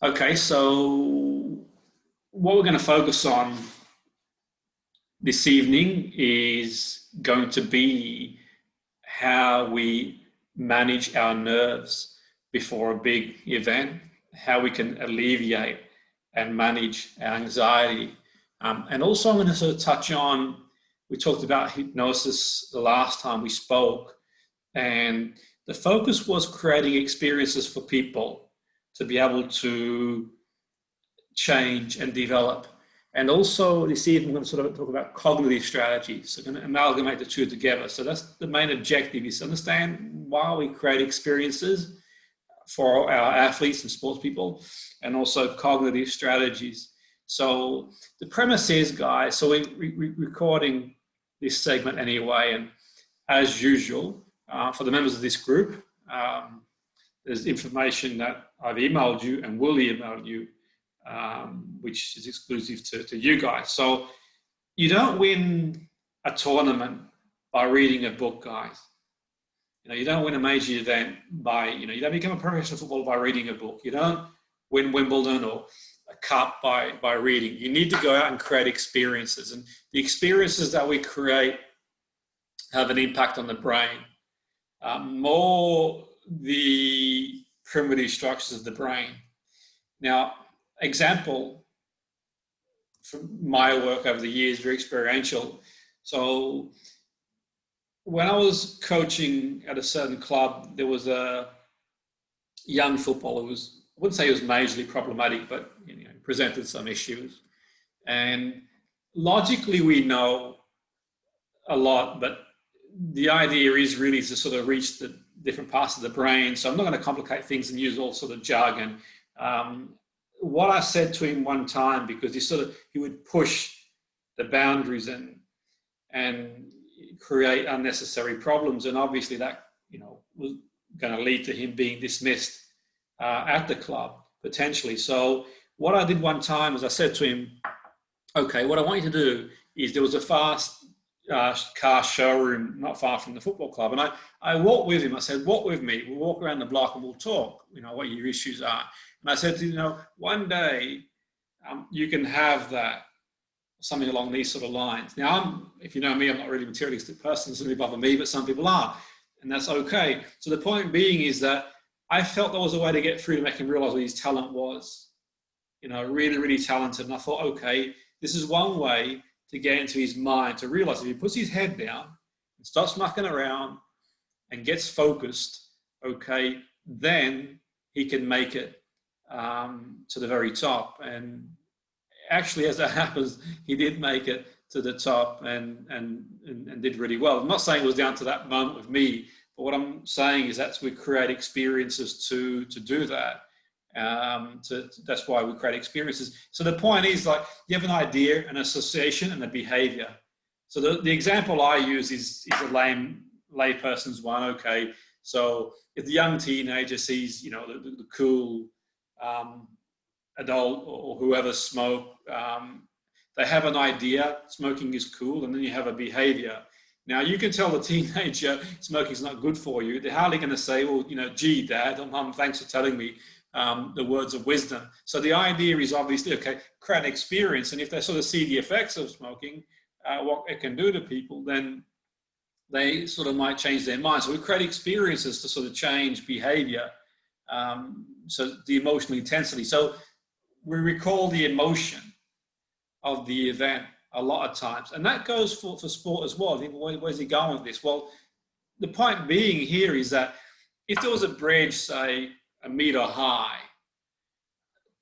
Okay, so what we're going to focus on this evening is going to be how we manage our nerves before a big event, how we can alleviate and manage our anxiety. And also I'm going to sort of touch on, we talked about hypnosis the last time we spoke, and the focus was creating experiences for people to be able to change and develop. And also this evening, I'm going to sort of talk about cognitive strategies. So I'm going to amalgamate the two together. So that's the main objective, is to understand why we create experiences for our athletes and sports people, and also cognitive strategies. So the premise is, guys, so we're recording this segment anyway, and as usual, for the members of this group, there's information that I've emailed you and will email you, which is exclusive to you guys. So you don't win a tournament by reading a book, guys. You don't win a major event by, you don't become a professional footballer by reading a book. You don't win Wimbledon or a cup by reading. You need to go out and create experiences. And the experiences that we create have an impact on the brain. More the primitive structures of the brain. Now, example from my work over the years, very experiential. So when I was coaching at a certain club, there was a young footballer who was, I wouldn't say he was majorly problematic, but presented some issues. And logically we know a lot, but the idea is really to sort of reach the different parts of the brain. So I'm not going to complicate things and use all sort of jargon. What I said to him one time, because he would push the boundaries and create unnecessary problems, and obviously that was going to lead to him being dismissed at the club potentially. So what I did one time is I said to him, okay, what I want you to do is, there was a fast car showroom not far from the football club, and I walked with him. I said, walk with me, we'll walk around the block and we'll talk, what your issues are. And I said, one day you can have that, something along these sort of lines. Now, if you know me, I'm not really a materialistic person, doesn't really bother me, but some people are, and that's okay. So the point being is that I felt there was a way to get through to make him realize what his talent was, really, really talented. And I thought, okay, this is one way to get into his mind, to realize if he puts his head down and starts mucking around and gets focused, okay, then he can make it to the very top. And actually, as that happens, he did make it to the top and did really well. I'm not saying it was down to that moment with me, but what I'm saying is that we create experiences to do that. That's why we create experiences. So the point is, like, you have an idea, an association, and a behavior. So the example I use is a lay person's one. Okay, so if the young teenager sees, the cool adult or whoever smoke, they have an idea, smoking is cool, and then you have a behavior. Now, you can tell the teenager smoking's not good for you. They're hardly going to say, well, gee, Dad, or Mum, thanks for telling me the words of wisdom. So the idea is obviously, okay, create an experience. And if they sort of see the effects of smoking, what it can do to people, then they sort of might change their mind. So we create experiences to sort of change behavior. So the emotional intensity. So we recall the emotion of the event a lot of times. And that goes for sport as well. Where's he going with this? Well, the point being here is that if there was a bridge, say, a meter high,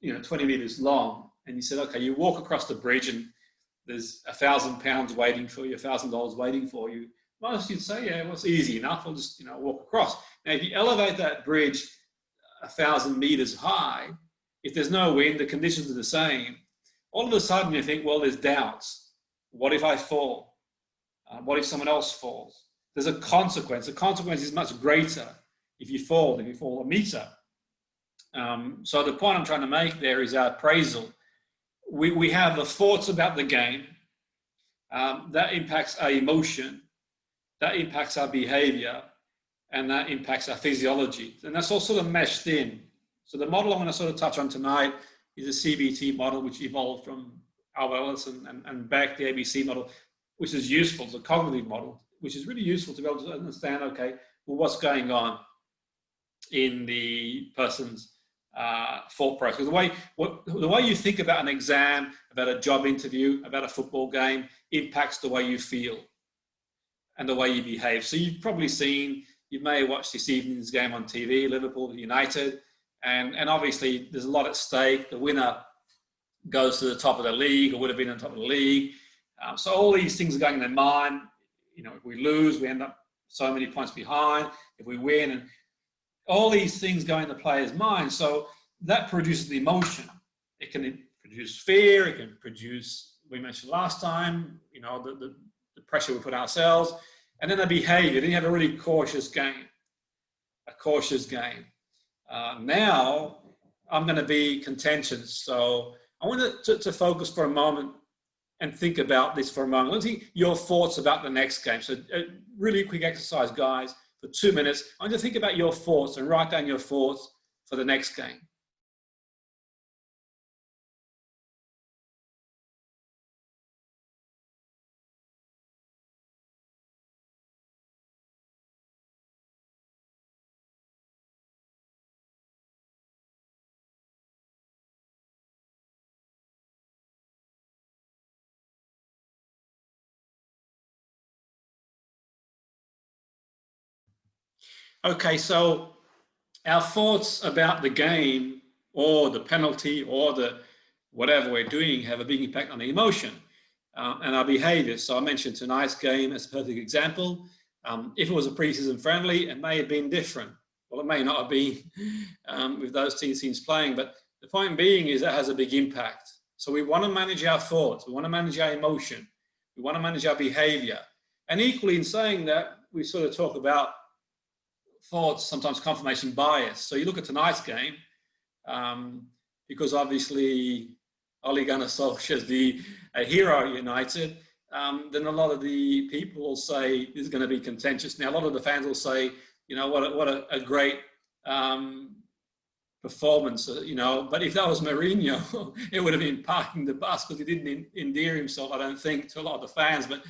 20 meters long, and you said, okay, you walk across the bridge and there's 1,000 pounds waiting for you, $1,000 waiting for you. Most you'd say, yeah, well, it's easy enough. I'll just, walk across. Now, if you elevate that bridge 1,000 meters high, if there's no wind, the conditions are the same, all of a sudden you think, well, there's doubts. What if I fall? What if someone else falls? There's a consequence. The consequence is much greater if you fall a meter. So the point I'm trying to make there is our appraisal. We have the thoughts about the game. That impacts our emotion. That impacts our behavior. And that impacts our physiology. And that's all sort of meshed in. So the model I'm going to sort of touch on tonight is a CBT model, which evolved from Albert Ellis and Beck, the ABC model, which is useful. It's a cognitive model, which is really useful to be able to understand, okay, well, what's going on in the person's thought process. The way you think about an exam, about a job interview, about a football game, impacts the way you feel and the way you behave. So you've probably seen, you may have watched this evening's game on TV, Liverpool United, and obviously there's a lot at stake. The winner goes to the top of the league, or would have been on top of the league. So all these things are going in their mind. You know, if we lose, we end up so many points behind. If we win, and all these things go in the player's mind. So that produces the emotion. It can produce fear. It can produce, we mentioned last time, you know, the pressure we put on ourselves, and then the behavior. Then you have a really cautious game. Now I'm going to be contentious. So I want to focus for a moment and think about this for a moment. Let's see your thoughts about the next game. So a really quick exercise, guys, for 2 minutes. I want you to think about your thoughts and write down your thoughts for the next game. Okay, so our thoughts about the game or the penalty or the whatever we're doing have a big impact on the emotion and our behavior. So I mentioned tonight's game as a perfect example. If it was a pre-season friendly, it may have been different. Well, it may not have been with those two teams playing, but the point being is that has a big impact. So we want to manage our thoughts. We want to manage our emotion. We want to manage our behavior. And equally in saying that, we sort of talk about thoughts, sometimes confirmation bias. So you look at tonight's game, because obviously Ole Gunnar Solskjaer's a hero at United, then a lot of the people will say this is going to be contentious. Now, a lot of the fans will say, you know, what a great performance, you know, but if that was Mourinho, it would have been parking the bus, because he didn't endear himself, I don't think, to a lot of the fans. But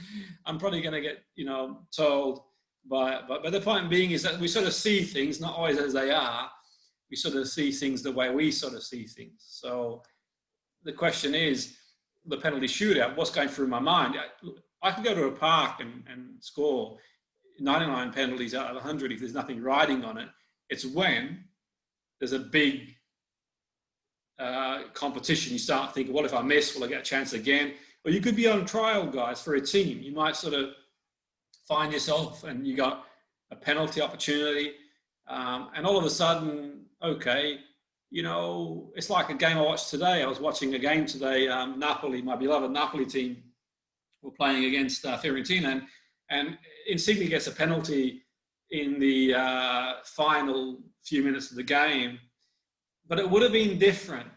I'm probably going to get, you know, told but the point being is that we sort of see things not always as they are. We sort of see things the way we sort of see things. So the question is, the penalty shootout, what's going through my mind? I can go to a park and score 99 penalties out of 100 if there's nothing riding on it. It's when there's a big competition, you start thinking, what if I miss? Will I get a chance again? Or you could be on trial, guys, for a team. You might sort of find yourself and you got a penalty opportunity, and all of a sudden, okay, you know, it's like a game I watched today. I was watching a game today. Napoli, my beloved Napoli team, were playing against Fiorentina, and Insigne gets a penalty in the final few minutes of the game. But it would have been different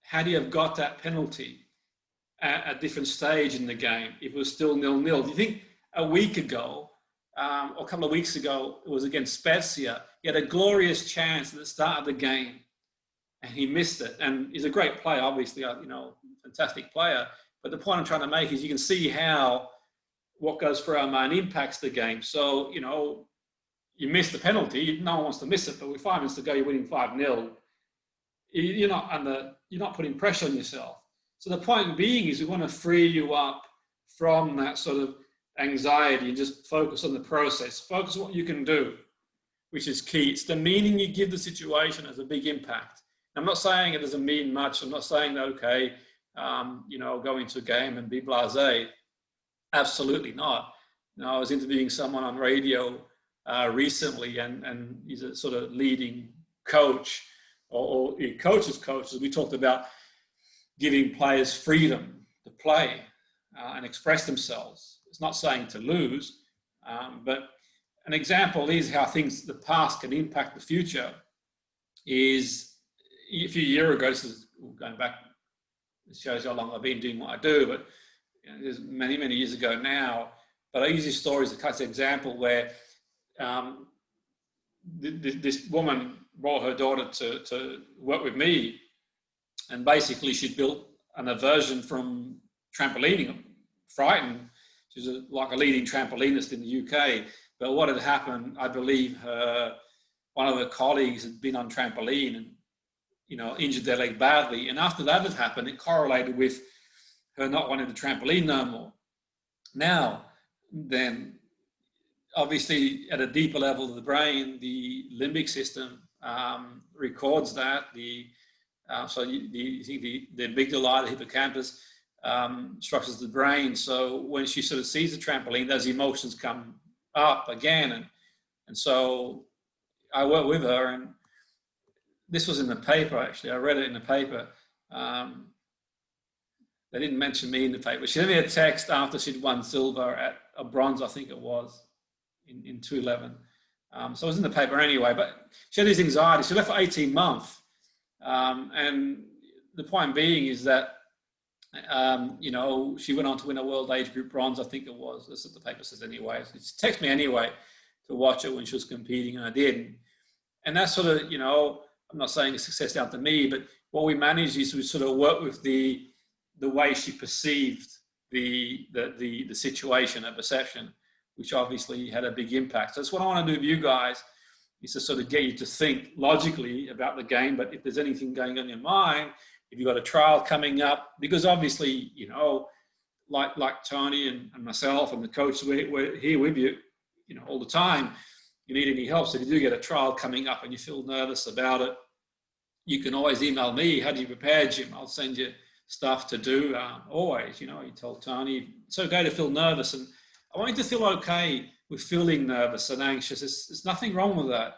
had he have got that penalty at a different stage in the game. If it was still 0-0. Do you think a week ago, or a couple of weeks ago, it was against Spezia, he had a glorious chance at the start of the game, and he missed it. And he's a great player, obviously, you know, fantastic player. But the point I'm trying to make is you can see how what goes through our mind impacts the game. So, you know, you miss the penalty, no one wants to miss it, but with 5 minutes to go, you're winning 5-0. You're not putting pressure on yourself. So the point being is we want to free you up from that sort of anxiety and just focus on the process. Focus on what you can do, which is key. It's the meaning you give the situation has a big impact. I'm not saying it doesn't mean much. I'm not saying that, okay, you know, go into a game and be blasé. Absolutely not. You know, I was interviewing someone on radio recently, and he's a sort of leading coach or he coaches coaches. We talked about giving players freedom to play and express themselves. It's not saying to lose, but an example is how things, the past can impact the future. Is a few years ago, this is going back, this shows how long I've been doing what I do, but you know, there's many, many years ago now. But I use this story as a example where this woman brought her daughter to work with me, and basically she'd built an aversion from trampolining, frightened. She was like a leading trampolinist in the UK. But what had happened, I believe one of her colleagues had been on trampoline and, you know, injured their leg badly. And after that had happened, it correlated with her not wanting the trampoline no more. Now, then, obviously at a deeper level of the brain, the limbic system records that. So you think the amygdala, the hippocampus, structures the brain. So when she sort of sees the trampoline, those emotions come up again. And so I worked with her, and this was in the paper, actually. I read it in the paper. They didn't mention me in the paper. She sent me a text after she'd won silver at a bronze, I think it was, in 211. So it was in the paper anyway, but she had this anxiety. She left for 18 months. And the point being is that, you know, she went on to win a world age group bronze, I think it was. That's what the paper says anyway. She texted me anyway to watch it when she was competing, and I did. And that's sort of, you know, I'm not saying it's success down to me, but what we managed is we sort of work with the way she perceived the situation, her perception, which obviously had a big impact. So that's what I want to do with you guys, is to sort of get you to think logically about the game. But if there's anything going on in your mind, if you've got a trial coming up, because obviously, you know, like Tony and myself and the coach, we're here with you, you know, all the time. You need any help. So if you do get a trial coming up and you feel nervous about it, you can always email me. How do you prepare, Jim? I'll send you stuff to do. Always, you know, you tell Tony, it's okay to feel nervous. And I want you to feel okay with feeling nervous and anxious. There's nothing wrong with that.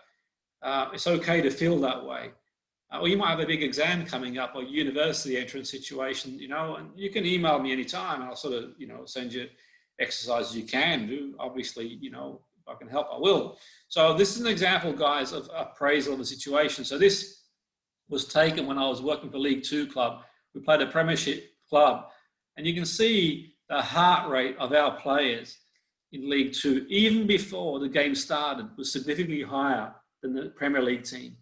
It's okay to feel that way. Or you might have a big exam coming up or university entrance situation, you know, and you can email me anytime and I'll sort of, you know, send you exercises you can do. Obviously, you know, if I can help, I will. So this is an example, guys, of appraisal of a situation. So this was taken when I was working for League Two club. We played a premiership club, and you can see the heart rate of our players in League Two, even before the game started, was significantly higher than the Premier League team.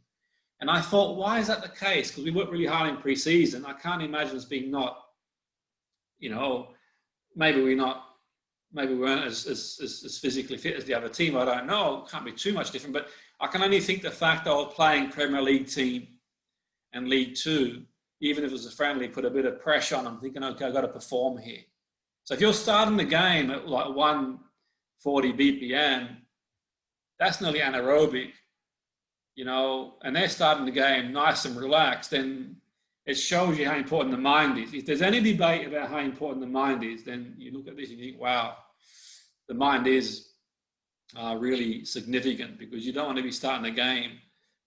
And I thought, why is that the case? Because we worked really hard in pre-season. I can't imagine us being not, you know, maybe we weren't as physically fit as the other team. I don't know. Can't be too much different. But I can only think the fact that I was playing Premier League team and League Two, even if it was a friendly, put a bit of pressure on them, thinking, okay, I've got to perform here. So if you're starting the game at like 140 BPM, that's nearly anaerobic, you know, and they're starting the game nice and relaxed, then it shows you how important the mind is. If there's any debate about how important the mind is, then you look at this and you think, wow, the mind is really significant, because you don't want to be starting a game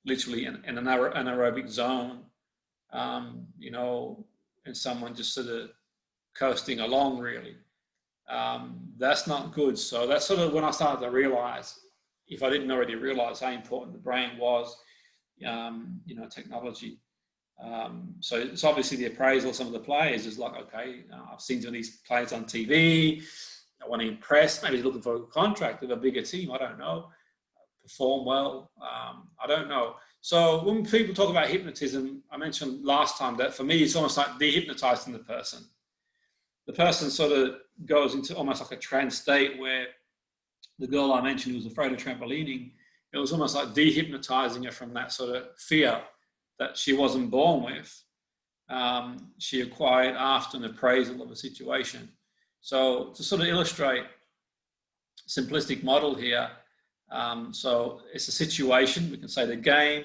literally in an anaerobic zone, you know, and someone just sort of coasting along, really. That's not good. So that's sort of when I started to realize, if I didn't already realize, how important the brain was, you know, technology. So it's obviously the appraisal of some of the players is like, okay, I've seen some of these players on TV. I want to impress. Maybe he's looking for a contract with a bigger team. I don't know. Perform well. I don't know. So when people talk about hypnotism, I mentioned last time that for me, it's almost like dehypnotizing the person. The person sort of goes into almost like a trance state, where the girl I mentioned who was afraid of trampolining, it was almost like dehypnotizing her from that sort of fear that she wasn't born with. She acquired after an appraisal of a situation. So to sort of illustrate a simplistic model here, so it's a situation, we can say the game,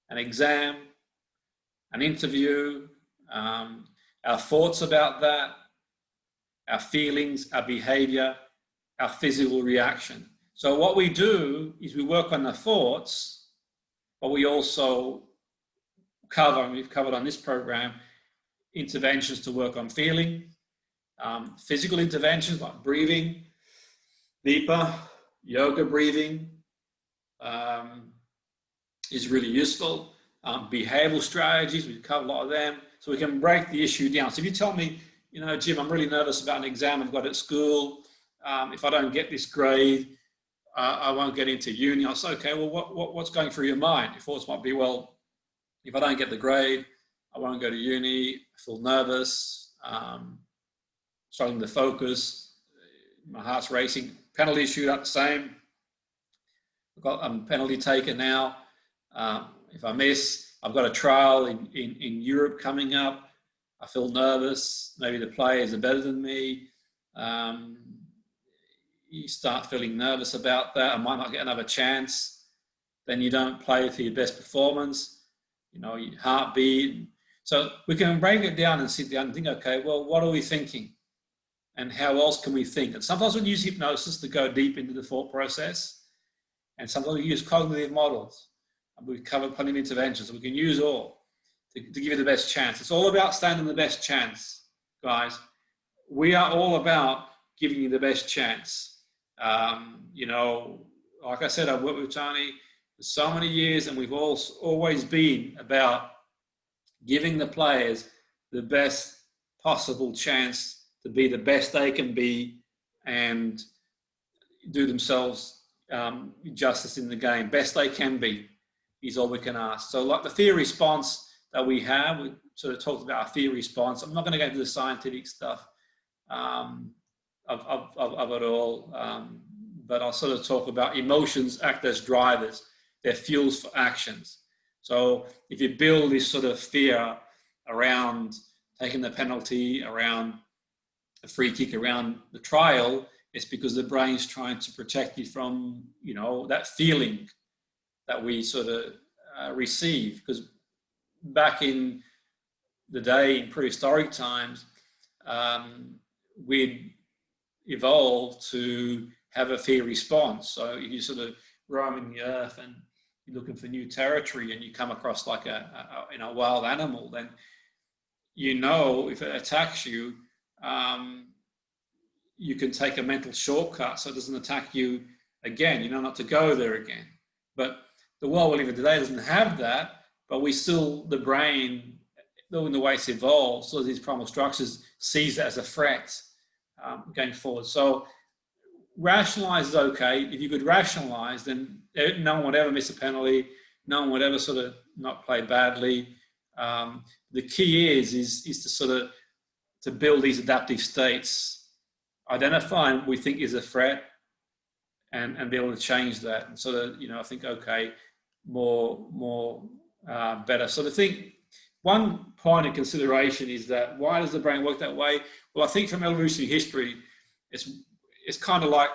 an exam, an interview, our thoughts about that, our feelings, our behavior, our physical reaction. So what we do is we work on the thoughts, but we also cover, and we've covered on this program, interventions to work on feeling, physical interventions like breathing, deeper, yoga breathing is really useful. Behavioral strategies, we've covered a lot of them, so we can break the issue down. So if you tell me, you know, Jim, I'm really nervous about an exam I've got at school. If I don't get this grade, I won't get into uni. I say, okay, well, what's going through your mind? Your thoughts might be, well, if I don't get the grade, I won't go to uni. I feel nervous, struggling to focus. My heart's racing. Penalty shootout, the same. I've got a penalty taker now. If I miss, I've got a trial in Europe coming up. I feel nervous. Maybe the players are better than me. You start feeling nervous about that. I might not get another chance. Then you don't play to your best performance. You know, your heartbeat. So we can break it down and sit down and think, okay, well, what are we thinking? And how else can we think? And sometimes we use hypnosis to go deep into the thought process. And sometimes we use cognitive models. And we've covered plenty of interventions. So we can use all to give you the best chance. It's all about standing the best chance, guys. We are all about giving you the best chance. You know, like I said, I've worked with Tony for so many years, and we've always been about giving the players the best possible chance to be the best they can be and do themselves justice in the game. Best they can be is all we can ask. So like the fear response that we have, we sort of talked about our fear response. I'm not going to go into the scientific stuff of it all, but I'll sort of talk about emotions act as drivers. They're fuels for actions. So if you build this sort of fear around taking the penalty, around a free kick, around the trial, it's because the brain's trying to protect you from, you know, that feeling that we sort of receive. Because back in the day, in prehistoric times, we'd evolved to have a fear response. So if you sort of roaming the earth and you're looking for new territory and you come across like a wild animal, then you know if it attacks you, you can take a mental shortcut so it doesn't attack you again. You know not to go there again. But the world we live in today doesn't have that, but we still, the brain, though in the way it's evolved, so these primal structures sees that as a threat going forward. So rationalize is okay. If you could rationalize, then no one would ever miss a penalty. No one would ever sort of not play badly. The key is to sort of to build these adaptive states, identify what we think is a threat, and be able to change that. And so that, you know, I think, okay, more better. So the thing, one point of consideration is that why does the brain work that way? Well, I think from evolutionary history, it's kind of like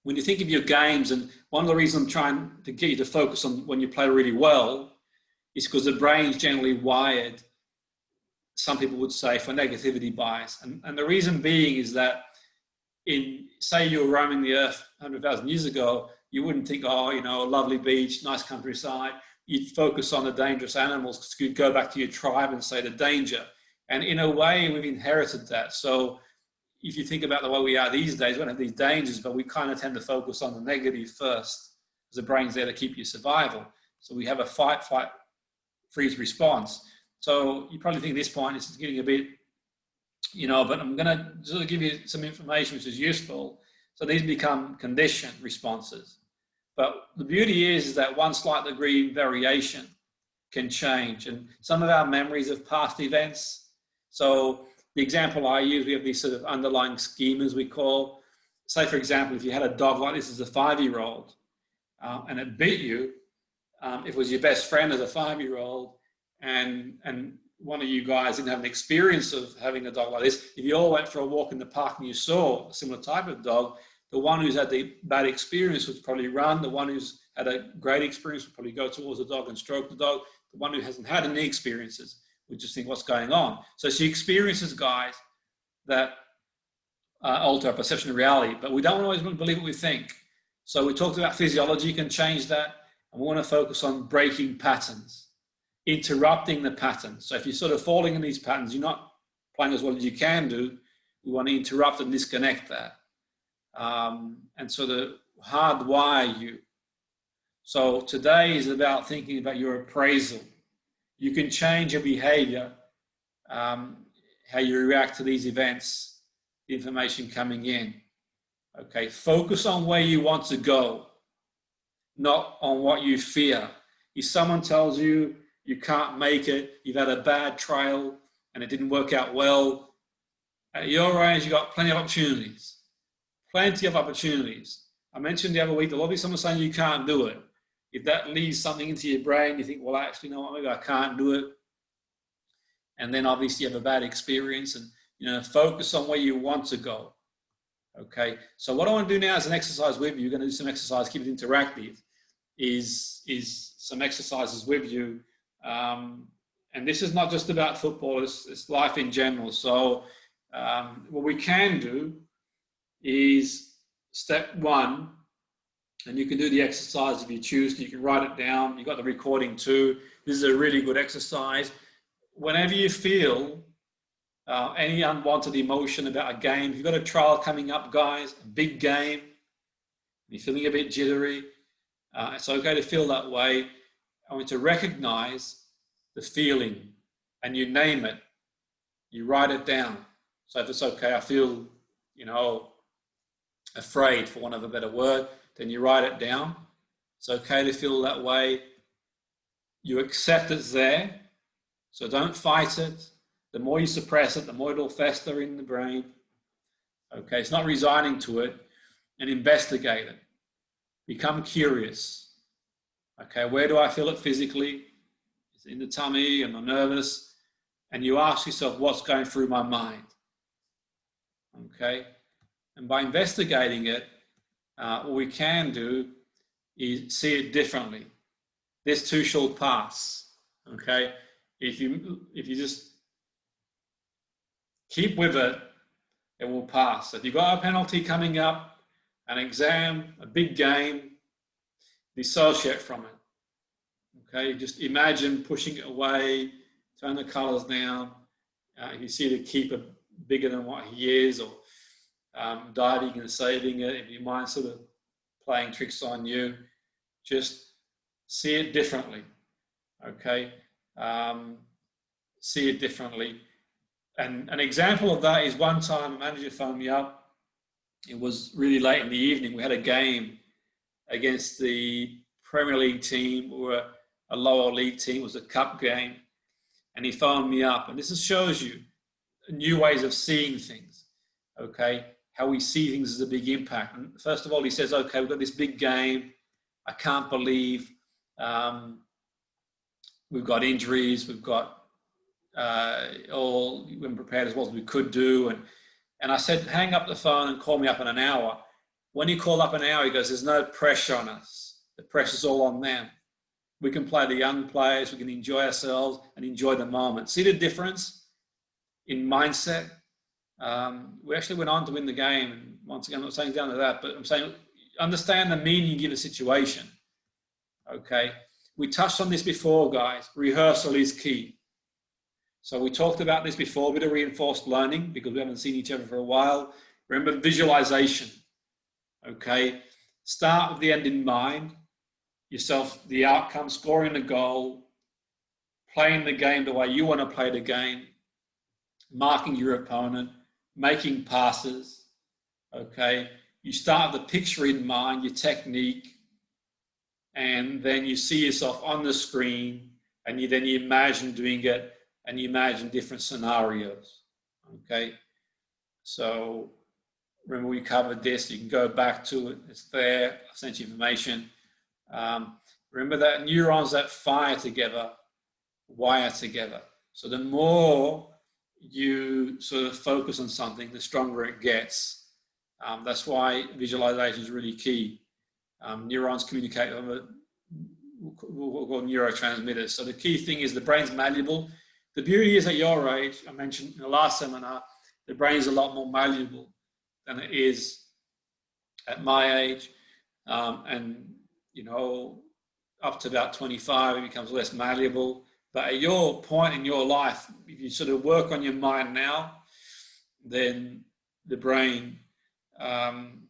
when you think of your games, and one of the reasons I'm trying to get you to focus on when you play really well is because the brain's generally wired, some people would say, for negativity bias. And the reason being is that say you were roaming the earth 100,000 years ago, you wouldn't think, oh, you know, a lovely beach, nice countryside. You'd focus on the dangerous animals because you'd go back to your tribe and say the danger. And in a way, we've inherited that. So if you think about the way we are these days, we don't have these dangers, but we kind of tend to focus on the negative first because the brain's there to keep you survival. So we have a fight, flight, freeze response. So you probably think at this point it's getting a bit, you know, but I'm going to sort of give you some information which is useful. So these become conditioned responses. But the beauty is that one slight degree of variation can change. And some of our memories of past events. So the example I use, we have these sort of underlying schemas we call. Say, for example, if you had a dog like this as a 5-year-old and it bit you, if it was your best friend as a 5-year-old and one of you guys didn't have an experience of having a dog like this, if you all went for a walk in the park and you saw a similar type of dog, the one who's had the bad experience would probably run. The one who's had a great experience would probably go towards the dog and stroke the dog. The one who hasn't had any experiences would just think, what's going on? So she experiences, guys, that alter our perception of reality. But we don't always want to believe what we think. So we talked about physiology can change that. And we want to focus on breaking patterns, interrupting the patterns. So if you're sort of falling in these patterns, you're not playing as well as you can do. We want to interrupt and disconnect that. And sort of hardwire you. So today is about thinking about your appraisal. You can change your behavior, how you react to these events, the information coming in. Okay, focus on where you want to go, not on what you fear. If someone tells you you can't make it, you've had a bad trial and it didn't work out well, at your age, you've got plenty of opportunities. Plenty of opportunities. I mentioned the other week, there'll be someone saying you can't do it. If that leads something into your brain, you think, well, actually, you know what, maybe I can't do it. And then obviously you have a bad experience, and, you know, focus on where you want to go. Okay. So what I want to do now is an exercise with you. You're going to do some exercise, keep it interactive, is some exercises with you. And this is not just about football, it's life in general. So what we can do is step one, and you can do the exercise if you choose to. You can write it down. You've got the recording too. This is a really good exercise. Whenever you feel any unwanted emotion about a game, if you've got a trial coming up, guys, a big game, you're feeling a bit jittery, it's okay to feel that way. I want you to recognize the feeling and you name it. You write it down. So if it's okay, I feel, you know, afraid, for want of a better word, then you write it down. It's okay to feel that way. You accept it's there, so don't fight it. The more you suppress it, the more it'll fester in the brain. Okay, it's not resigning to it, and investigate it. Become curious. Okay, where do I feel it physically? Is it in the tummy? Am I nervous? And you ask yourself, what's going through my mind? Okay, and by investigating it, what we can do is see it differently. This too shall pass. Okay, if you just keep with it, it will pass. If you've got a penalty coming up, an exam, a big game, dissociate from it. Okay, just imagine pushing it away, turn the colours down. If you see the keeper bigger than what he is, or diving and saving it, if your mind's sort of playing tricks on you, just see it differently. Okay, see it differently. And an example of that is one time a manager phoned me up. It was really late in the evening. We had a game against the Premier League team, or a lower league team. It was a cup game. And he phoned me up. And this shows you new ways of seeing things. Okay, how we see things is a big impact. And first of all, he says, okay, we've got this big game. I can't believe we've got injuries. We've got all, we weren't prepared as well as we could do. And I said, hang up the phone and call me up in an hour. When he called up an hour, he goes, there's no pressure on us. The pressure's all on them. We can play the young players. We can enjoy ourselves and enjoy the moment. See the difference in mindset? We actually went on to win the game. And once again, I'm not saying down to that, but I'm saying understand the meaning you give a situation. Okay? We touched on this before, guys. Rehearsal is key. So we talked about this before, a bit of reinforced learning, because we haven't seen each other for a while. Remember, visualization. Okay? Start with the end in mind. Yourself, the outcome, scoring the goal, playing the game the way you want to play the game, marking your opponent, making passes. Okay? You start with the picture in mind, your technique, and then you see yourself on the screen, and then you imagine doing it, and you imagine different scenarios. Okay? So remember, we covered this. You can go back to it. It's there. I sent you information. Remember that neurons that fire together wire together. So the more you sort of focus on something, the stronger it gets. That's why visualization is really key. Neurons communicate over what we call neurotransmitters. So the key thing is the brain's malleable. The beauty is at your age, I mentioned in the last seminar, the brain is a lot more malleable than it is at my age. And, you know, up to about 25, it becomes less malleable. But at your point in your life, if you sort of work on your mind now, then the brain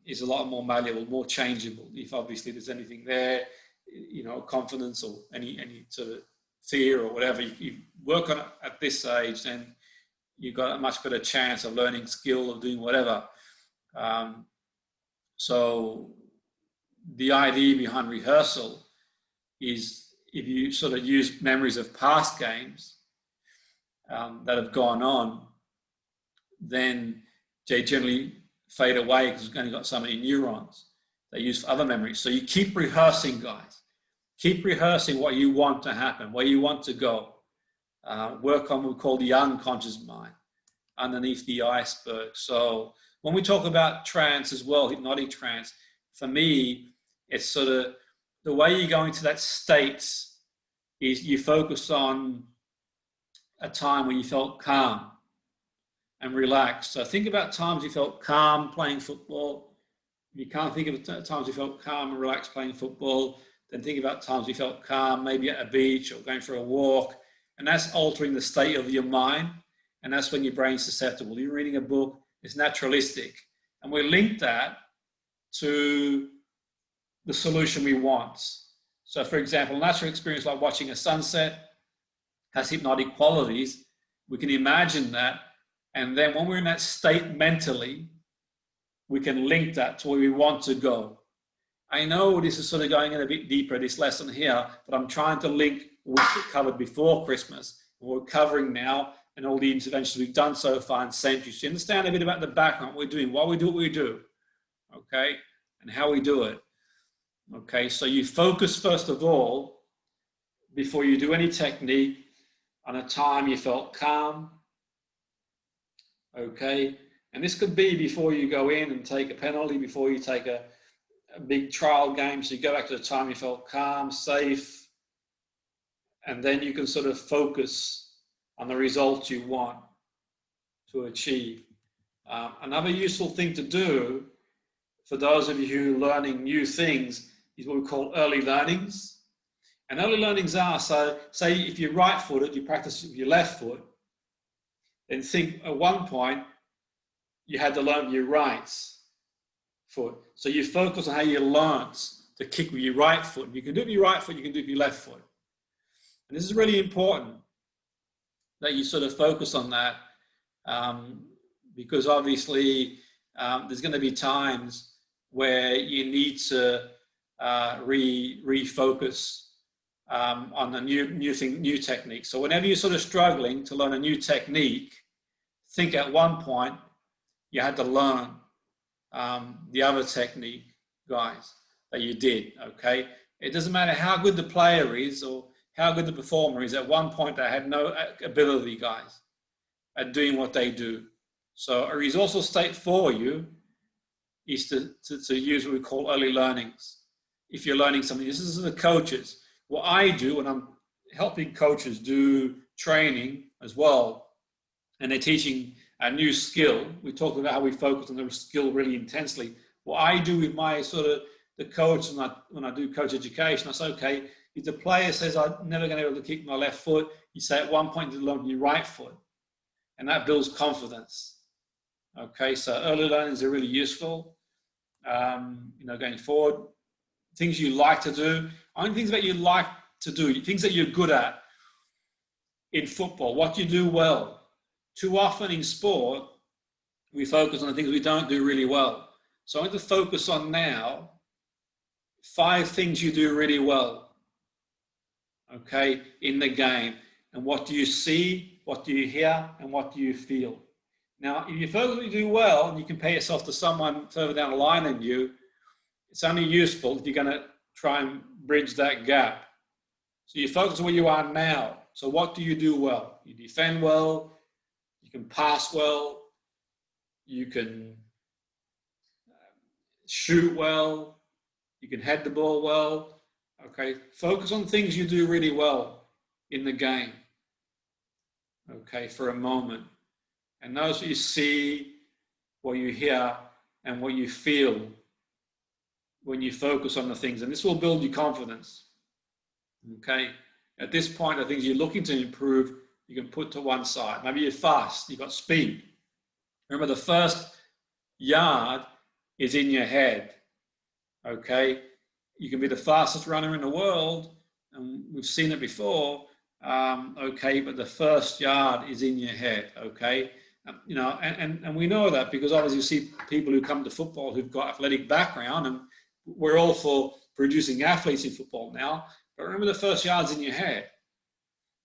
is a lot more malleable, more changeable. If obviously there's anything there, you know, confidence or any sort of fear or whatever, you work on it at this age, then you've got a much better chance of learning skill or doing whatever. So the idea behind rehearsal is if you sort of use memories of past games that have gone on, then they generally fade away because you've only got so many neurons they use for other memories. So you keep rehearsing, guys. Keep rehearsing what you want to happen, where you want to go. Work on what we call the unconscious mind, underneath the iceberg. So when we talk about trance as well, hypnotic trance, for me, it's sort of the way you go into that state is you focus on a time when you felt calm and relaxed. So think about times you felt calm playing football. If you can't think of times you felt calm and relaxed playing football, then think about times you felt calm, maybe at a beach or going for a walk. And that's altering the state of your mind. And that's when your brain's susceptible. You're reading a book, it's naturalistic. And we link that to the solution we want. So for example, natural experience like watching a sunset has hypnotic qualities. We can imagine that. And then when we're in that state mentally, we can link that to where we want to go. I know this is sort of going in a bit deeper, this lesson here, but I'm trying to link what we covered before Christmas, what we're covering now, and all the interventions we've done so far in centuries. You understand a bit about the background, what we're doing, why we do what we do, okay, and how we do it. Okay, so you focus first of all, before you do any technique, on a time you felt calm, okay, and this could be before you go in and take a penalty, before you take a big trial game, so you go back to the time you felt calm, safe, and then you can sort of focus on the results you want to achieve. Another useful thing to do for those of you who are learning new things is what we call early learnings. And early learnings are, so say if you're right-footed, you practice with your left foot, then think at one point you had to learn with your right foot. So you focus on how you learnt to kick with your right foot. You can do it with your right foot, you can do it with your left foot. And this is really important that you sort of focus on that because obviously there's going to be times where you need to refocus on a new technique. So whenever you're sort of struggling to learn a new technique, think at one point you had to learn the other technique, guys, that you did, okay? It doesn't matter how good the player is or how good the performer is. At one point, they had no ability, guys, at doing what they do. So a resourceful state for you is to use what we call early learnings. If you're learning something, this is the coaches. What I do when I'm helping coaches do training as well, and they're teaching a new skill, we talk about how we focus on the skill really intensely. What I do with my sort of the coach when I do coach education, I say, okay, if the player says I'm never going to be able to kick my left foot, you say at one point you learn your right foot, and that builds confidence. Okay, so early learnings are really useful. Going forward, things you like to do, only things that you like to do, things that you're good at in football, what you do well. Too often in sport, we focus on the things we don't do really well. So I want to focus on now 5 things you do really well, okay, in the game. And what do you see, what do you hear, and what do you feel? Now, if you focus on what you do well, and you compare yourself to someone further down the line than you, it's only useful if you're going to try and bridge that gap. So you focus on where you are now. So what do you do well? You defend well, you can pass well, you can shoot well, you can head the ball well. Okay, focus on things you do really well in the game. Okay, for a moment. And notice what you see, what you hear, and what you feel when you focus on the things. And this will build your confidence. Okay, at this point, the things you're looking to improve, you can put to one side. Maybe you're fast, you've got speed. Remember, the first yard is in your head. Okay, you can be the fastest runner in the world, and we've seen it before. Okay, but the first yard is in your head. Okay, You know, and we know that because obviously you see people who come to football who've got athletic background, and we're all for producing athletes in football now, but remember the first yard's in your head.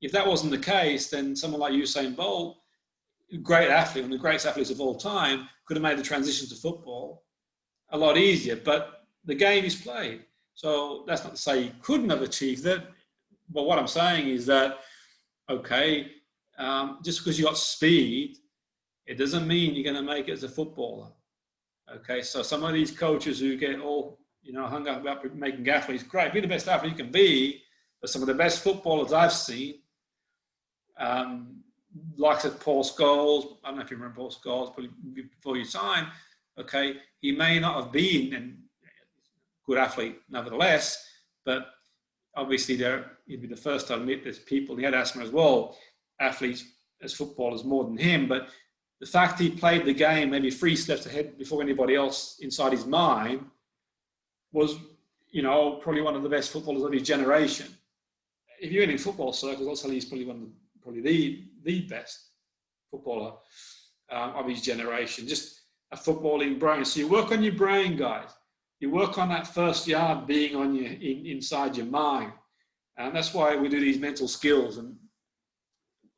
If that wasn't the case, then someone like Usain Bolt, great athlete, one of the greatest athletes of all time, could have made the transition to football a lot easier, but the game is played. So that's not to say he couldn't have achieved it, but what I'm saying is that, okay, just because you got speed, it doesn't mean you're going to make it as a footballer. Okay, so some of these coaches who get all, you know, hung up about making athletes, great, be the best athlete you can be, but some of the best footballers I've seen, likes of Paul Scholes, I don't know if you remember Paul Scholes, but before you sign, okay, he may not have been a good athlete nevertheless, but obviously he'd be the first to admit there's people, he had asthma as well, athletes as footballers more than him, but the fact he played the game maybe 3 steps ahead before anybody else inside his mind was, you know, probably one of the best footballers of his generation. If you're in football circles, I'll tell you he's probably the best footballer of his generation. Just a footballing brain. So you work on your brain, guys. You work on that first yard being on your inside your mind, and that's why we do these mental skills. And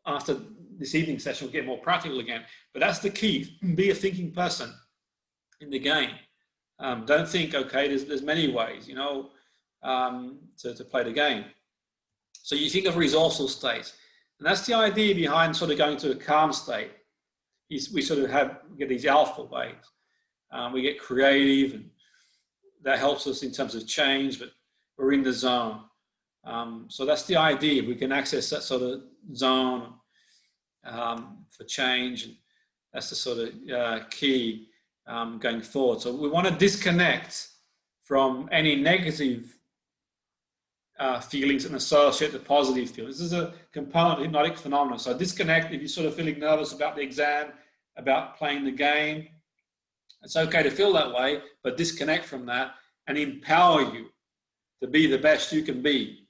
after this evening session, we'll get more practical again. But that's the key. Be a thinking person in the game. Don't think, okay, there's many ways, you know, to play the game. So you think of resourceful states. And that's the idea behind sort of going to a calm state. We sort of get these alpha waves. We get creative, and that helps us in terms of change, but we're in the zone. So that's the idea. We can access that sort of zone for change. And that's the sort of key going forward. So we want to disconnect from any negative feelings and associate the positive feelings. This is a component of hypnotic phenomenon. So disconnect if you're sort of feeling nervous about the exam, about playing the game. It's okay to feel that way, but disconnect from that and empower you to be the best you can be.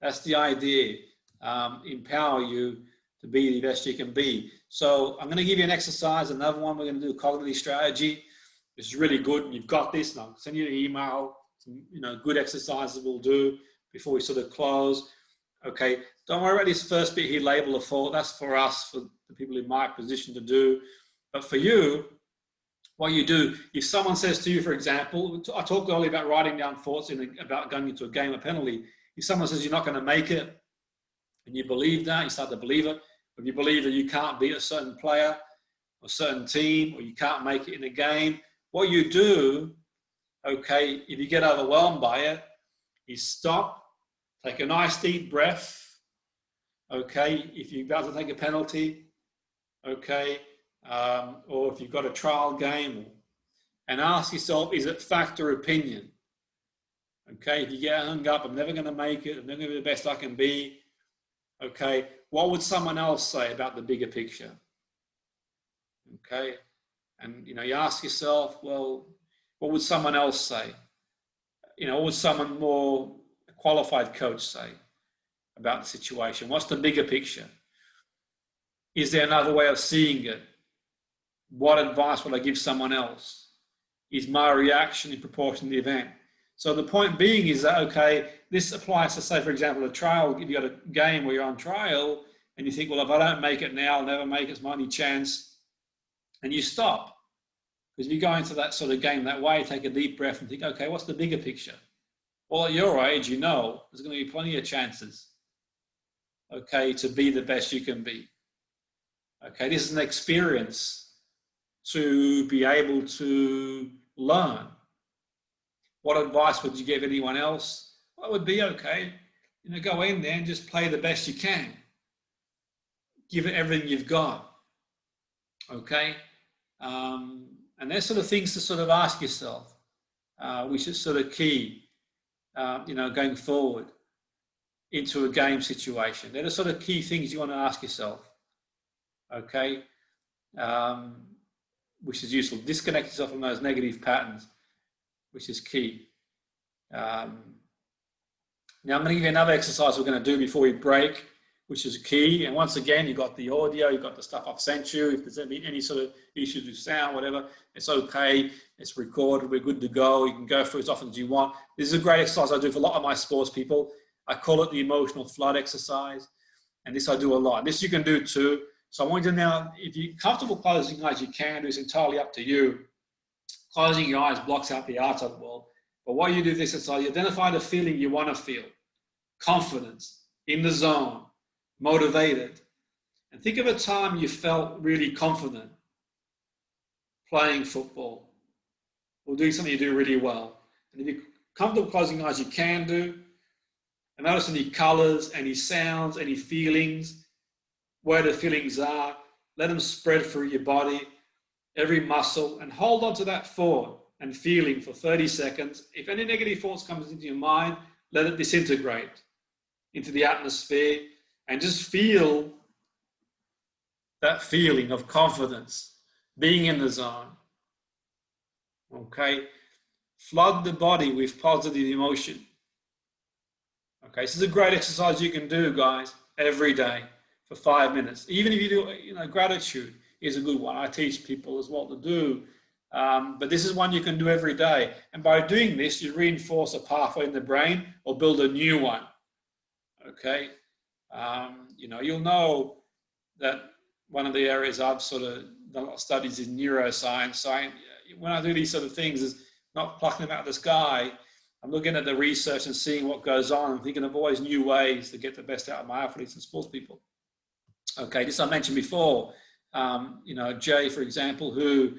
That's the idea. Empower you to be the best you can be. So I'm going to give you an exercise, another one. We're going to do cognitive strategy. It's really good. You've got this. And I'll send you an email. Some, you know, good exercises we'll do before we sort of close. Okay, don't worry about this first bit here, label a fault. That's for us, for the people in my position to do. But for you, what you do, if someone says to you, for example, I talked earlier about writing down thoughts about going into a game of penalty. If someone says you're not going to make it, and you believe that, you start to believe it, if you believe that you can't beat a certain player or a certain team, or you can't make it in a game, what you do, okay, if you get overwhelmed by it, is stop, take a nice deep breath, okay, if you're about to take a penalty, okay, or if you've got a trial game, and ask yourself, is it fact or opinion? Okay, if you get hung up, I'm never going to make it, I'm never going to be the best I can be, okay, what would someone else say about the bigger picture? Okay, and you know, you ask yourself, well, what would someone else say? You know, what would someone more qualified coach say about the situation? What's the bigger picture? Is there another way of seeing it? What advice would I give someone else? Is my reaction in proportion to the event? So the point being is that, okay, this applies to, say, for example, a trial. If you've got a game where you're on trial and you think, well, if I don't make it now, I'll never make it, it's my only chance. And you stop. Because if you go into that sort of game that way, take a deep breath and think, okay, what's the bigger picture? Well, at your age, you know, there's going to be plenty of chances, okay, to be the best you can be. Okay, this is an experience to be able to learn. What advice would you give anyone else? Well, it would be, okay, you know, go in there and just play the best you can. Give it everything you've got, okay? And there's sort of things to sort of ask yourself, which is sort of key, you know, going forward into a game situation. They're the sort of key things you want to ask yourself, okay? Which is useful. Disconnect yourself from those negative patterns, which is key. Now I'm going to give you another exercise we're going to do before we break. which is key. And once again, you've got the audio, you've got the stuff I've sent you. If there's any sort of issues with sound, whatever, it's okay. It's recorded. We're good to go. You can go through as often as you want. This is a great exercise I do for a lot of my sports people. I call it the emotional flood exercise. And this I do a lot. This you can do too. So I want you to now, if you're comfortable closing your eyes, you can do. It's entirely up to you. Closing your eyes blocks out the outside world. But what you do this exercise, you identify the feeling you want to feel. Confidence, in the zone, motivated. And think of a time you felt really confident playing football or doing something you do really well. And if you're comfortable closing your eyes, you can do. And notice any colors, any sounds, any feelings, where the feelings are. Let them spread through your body, every muscle, and hold on to that thought and feeling for 30 seconds. If any negative thoughts comes into your mind, let it disintegrate into the atmosphere and just feel that feeling of confidence, being in the zone. Okay? Flood the body with positive emotion. Okay, this is a great exercise you can do, guys, every day for 5 minutes. Even if you do, gratitude is a good one. I teach people as well to do. But this is one you can do every day. And by doing this, you reinforce a pathway in the brain or build a new one. Okay? You'll know that one of the areas I've sort of done a lot of studies in neuroscience. So when I do these sort of things, is not plucking them out of the sky. I'm looking at the research and seeing what goes on and thinking of always new ways to get the best out of my athletes and sports people. Okay, this I mentioned before. Jay, for example, who,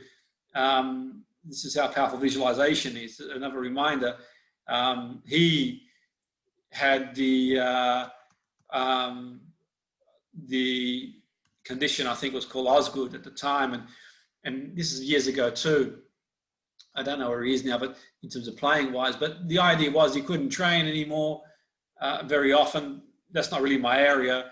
this is how powerful visualization is. Another reminder, he had the condition, I think it was called Osgood at the time, and this is years ago too. I don't know where he is now, but in terms of playing wise, but the idea was he couldn't train anymore very often. That's not really my area.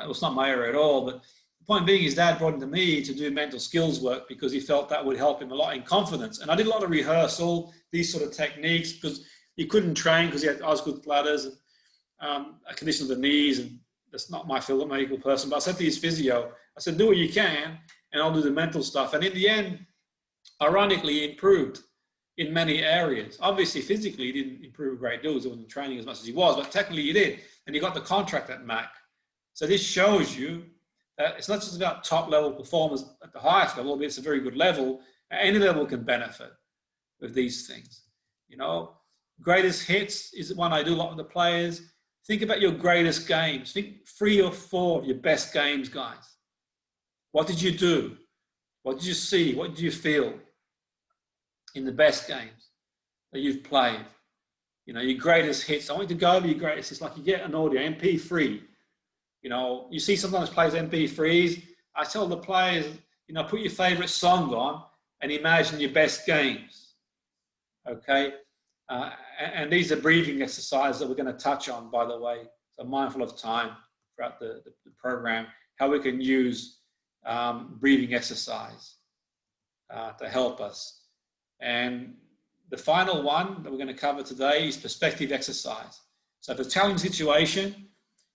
It's not my area at all, but the point being, his dad brought him to me to do mental skills work because he felt that would help him a lot in confidence. And I did a lot of rehearsal, these sort of techniques, because he couldn't train because he had Osgood bladders and a condition of the knees, and that's not my field, I'm a medical person. But I said to his physio, I said, do what you can, and I'll do the mental stuff. And in the end, ironically, he improved in many areas. Obviously, physically, he didn't improve a great deal because he wasn't training as much as he was, but technically he did. And he got the contract at Mac. So this shows you that it's not just about top-level performers at the highest level, but it's a very good level. Any level can benefit with these things. Greatest hits is one I do a lot with the players. Think about your greatest games. Think 3 or 4 of your best games, guys. What did you do? What did you see? What did you feel in the best games that you've played? Your greatest hits. I want you to go over your greatest hits like you get an audio, MP3. You see sometimes players MP3s. I tell the players, put your favorite song on and imagine your best games. Okay? And these are breathing exercises that we're going to touch on, by the way. So mindful of time throughout the program, how we can use breathing exercise to help us. And the final one that we're going to cover today is perspective exercise. So if it's a challenging situation,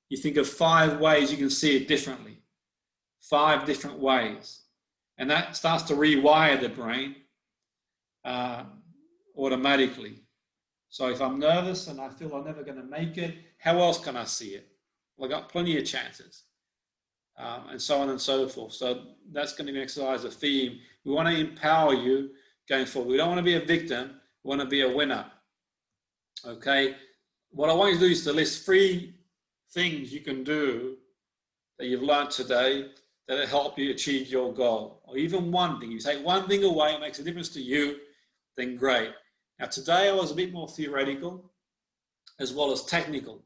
you think of 5 ways you can see it differently. 5 different ways. And that starts to rewire the brain automatically. So if I'm nervous and I feel I'm never going to make it, how else can I see it? Well, I've got plenty of chances. And so on and so forth. So that's going to be an exercise, a theme. We want to empower you going forward. We don't want to be a victim. We want to be a winner. Okay? What I want you to do is to list 3 things you can do that you've learned today that will help you achieve your goal. Or even one thing. You take one thing away, it makes a difference to you, then great. Now today I was a bit more theoretical as well as technical.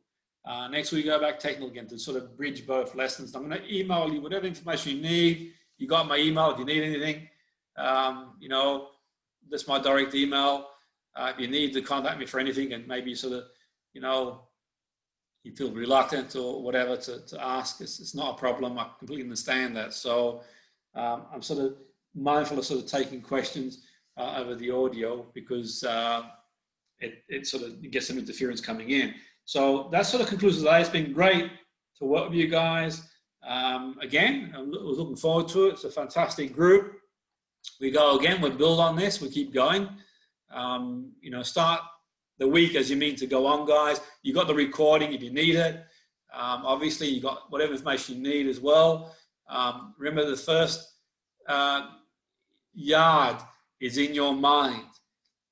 Next week, go back technical again to sort of bridge both lessons. I'm going to email you whatever information you need. You got my email if you need anything. That's my direct email. If you need to contact me for anything and maybe sort of, you feel reluctant or whatever to ask, it's not a problem. I completely understand that. So I'm sort of mindful of sort of taking questions over the audio because it sort of gets some interference coming in. So that sort of concludes today. It's been great to work with you guys. Again, I was looking forward to it. It's a fantastic group. We go again, we build on this, we keep going. You know, start the week as you mean to go on, guys. You got the recording if you need it. Obviously, you got whatever information you need as well. Remember, the first yard is in your mind.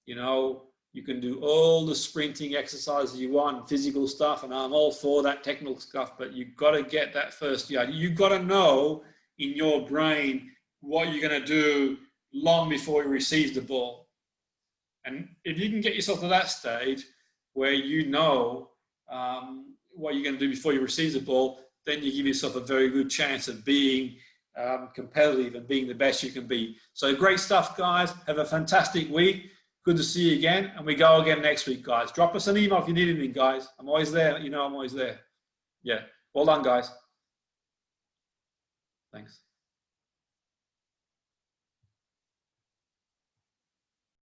You know, you can do all the sprinting exercises you want, physical stuff, and I'm all for that technical stuff, but you've got to get that first yard. You've got to know in your brain what you're going to do long before you receive the ball. And if you can get yourself to that stage where you know what you're going to do before you receive the ball, then you give yourself a very good chance of being competitive and being the best you can be. So great stuff, guys. Have a fantastic week. Good to see you again. And we go again next week, guys. Drop us an email if you need anything, guys. I'm always there. You know I'm always there. Yeah. Well done, guys. Thanks.